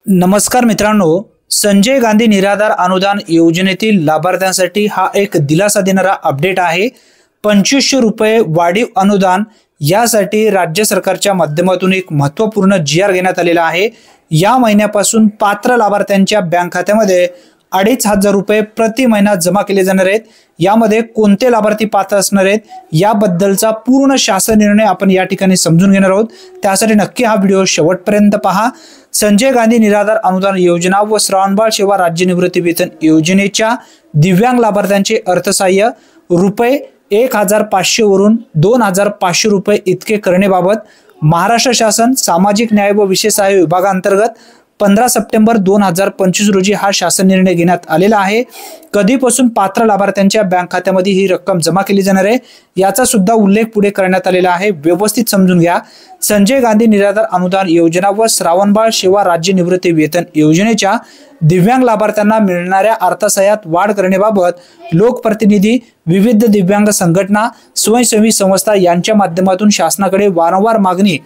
नमस्कार मित्रांनो, संजय गांधी निराधार अनुदान योजनेतील लाभार्थ्यांसाठी हा एक दिलासा देणारा अपडेट आहे। 2500 रुपये वाढीव अनुदान यासाठी राज्य सरकारच्या माध्यमातून एक महत्त्वपूर्ण GR घेण्यात आलेला आहे। या महिन्यापासून पात्र लाभार्थ्यांच्या बँक खात्यामध्ये 2500 रुपये प्रति महिना जमा केले जाणार आहेत। यामध्ये कोणते लाभार्थी पात्र असणार आहेत याबद्दलचा पूर्ण शासन निर्णय आपण या ठिकाणी समजून घेणार आहोत। त्यासाठी नक्की हा व्हिडिओ शेवटपर्यंत पहा। संजय गांधी निराधार अनुदान योजना व श्रावणबाळ सेवा राज्य निवृत्ती वेतन योजनेच्या दिव्यांग लाभार्थ्यांचे अर्थसहाय्य रुपये 1500 वरून 2500 रुपये इतके करण्याबाबत महाराष्ट्र शासन सामाजिक न्याय व विशेष सहाय्य विभागांतर्गत 15 सप्टेंबर 2025 रोजी हा शासन निर्णय घेण्यात आलेला आहे। कधीपासून पात्र लाभार्थ्यांच्या बँक खात्यामध्ये ही रक्कम जमा केली जाणार आहे याचा सुद्धा उल्लेख पुढे करण्यात आलेला आहे। व्यवस्थित समजून घ्या। संजय गांधी निराधार अनुदान योजना व श्रावणबाळ सेवा राज्य निवृत्ती वेतन योजनेच्या दिव्यांग लाभार्थ्यांना मिळणाऱ्या अर्थसहाय्यात वाढ करण्याबाबत लोकप्रतिनिधी, विविध दिव्यांग संघटना, स्वयंसेवी संस्था यांच्या माध्यमातून शासनाकडे वारंवार मागणी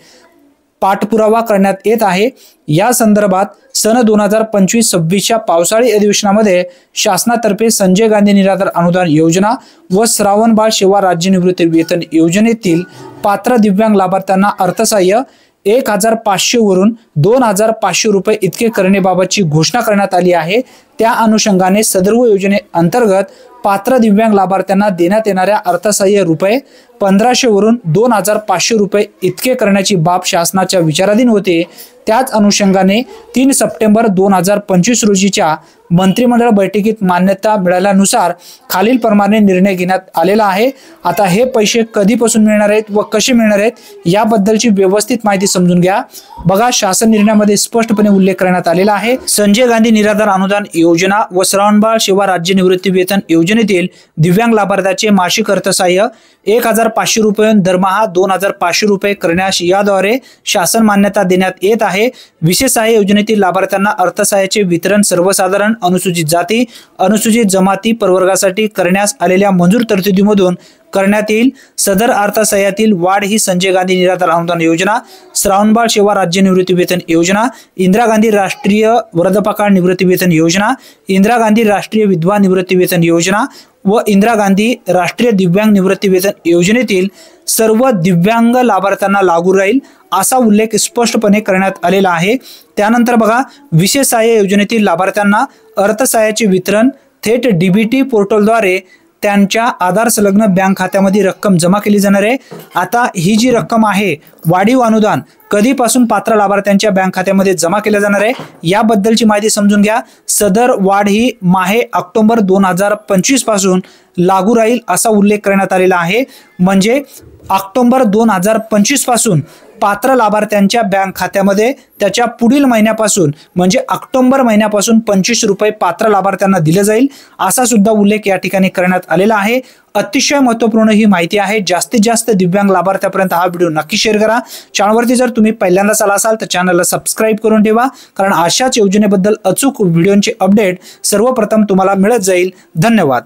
पाठपुरावा करण्यात येत आहे। या संदर्भात सन 2025-26च्या पावसाळी अधिवेशनामध्ये शासनातर्फे संजय गांधी निराधार अनुदान योजना व श्रावणबाळ सेवा राज्य निवृत्ती वेतन योजनेतील पात्र दिव्यांग लाभार्थ्यांना अर्थसहाय्य 1500 वरून 2500 रुपये इतके करण्याबाबतची घोषणा करण्यात आली आहे। त्या अनुषंगाने सदर्व योजनेअंतर्गत पात्र दिव्यांग लाभार्थ्यांना देण्यात येणाऱ्या अर्थसहाय्य रुपये 1500 वरून 2500 रुपये इतके करण्याची बाब शासनाच्या विचाराधीन होते। त्याच अनुषंगाने 3 सप्टेंबर 2025 रोजीच्या मंत्रिमंडळ बैठकीत मान्यता मिळाल्यानुसार खालील प्रमाणे निर्णय घेण्यात आलेला आहे। आता हे पैसे कधीपासून मिळणार आहेत व कसे मिळणार आहेत याबद्दलची व्यवस्थित माहिती समजून घ्या। बघा, शासन निर्णयामध्ये स्पष्टपणे उल्लेख करण्यात आलेला आहे। संजय गांधी निराधार अनुदान योजना व श्रावणबाळ सेवा राज्य निवृत्ती वेतन योजनेतील दिव्यांग लाभार्थ्याचे मासिक अर्थसहाय्य 1500 रुपये दरमहा 2500 रुपये करण्यास याद्वारे शासन मान्यता देण्यात येत आहे। विशेष सहाय्य योजनेतील लाभार्थ्यांना अर्थसहाय्याचे वितरण सर्वसाधारण अनुसूचित जाती, अनुसूचित जमाती प्रवर्गासाठी करण्यास आलेल्या मंजूर तरतुदीमधून करण्यात येईल। सदर अर्थसहाय्यातील वाढ ही संजय गांधी निराधार अनुदान योजना, श्रावणबाळ सेवा राज्य निवृत्ती वेतन योजना, इंदिरा गांधी राष्ट्रीय वृद्धापकाळ निवृत्ती वेतन योजना, इंदिरा गांधी राष्ट्रीय विधवा निवृत्ती वेतन योजना व इंदिरा गांधी राष्ट्रीय दिव्यांग निवृत्ती वेतन योजनेतील सर्व दिव्यांग लाभार्थ्यांना लागू राहील असा उल्लेख स्पष्टपणे करण्यात आलेला आहे। त्यानंतर बघा, विशेष सहाय्य योजनेतील लाभार्थ्यांना अर्थसहाय्याचे वितरण थेट DBT पोर्टलद्वारे त्यांच्या आधार संलग्न बँक खात्यामध्ये रक्कम जमा केली जाणार आहे। आता ही जी रक्कम आहे वाढीव अनुदान कधीपासून पात्र लाभार्थ्यांच्या बँक खात्यामध्ये जमा केल्या जाणार आहे याबद्दलची माहिती समजून घ्या। सदर वाढ ही माहे ऑक्टोबर 2025 पासून लागू राहील असा उल्लेख करण्यात आलेला आहे। म्हणजे ऑक्टोबर 2025 पासून पात्र लाभार्थ्यांच्या बँक खात्यामध्ये त्याच्या पुढील महिन्यापासून म्हणजे ऑक्टोबर महिन्यापासून 25 रुपये पात्र लाभार्थ्यांना दिले जाईल असा सुद्धा उल्लेख या ठिकाणी करण्यात आलेला आहे। अतिशय महत्त्वपूर्ण ही माहिती आहे। जास्तीत जास्त दिव्यांग लाभार्थ्यांपर्यंत हा व्हिडिओ नक्की शेअर करा। चॅनलवरती जर तुम्ही पहिल्यांदाच आला असाल तर चॅनलला सबस्क्राइब करून ठेवा, कारण अशाच योजनेबद्दल अचूक व्हिडिओचे अपडेट सर्वप्रथम तुम्हाला मिळत जाईल। धन्यवाद।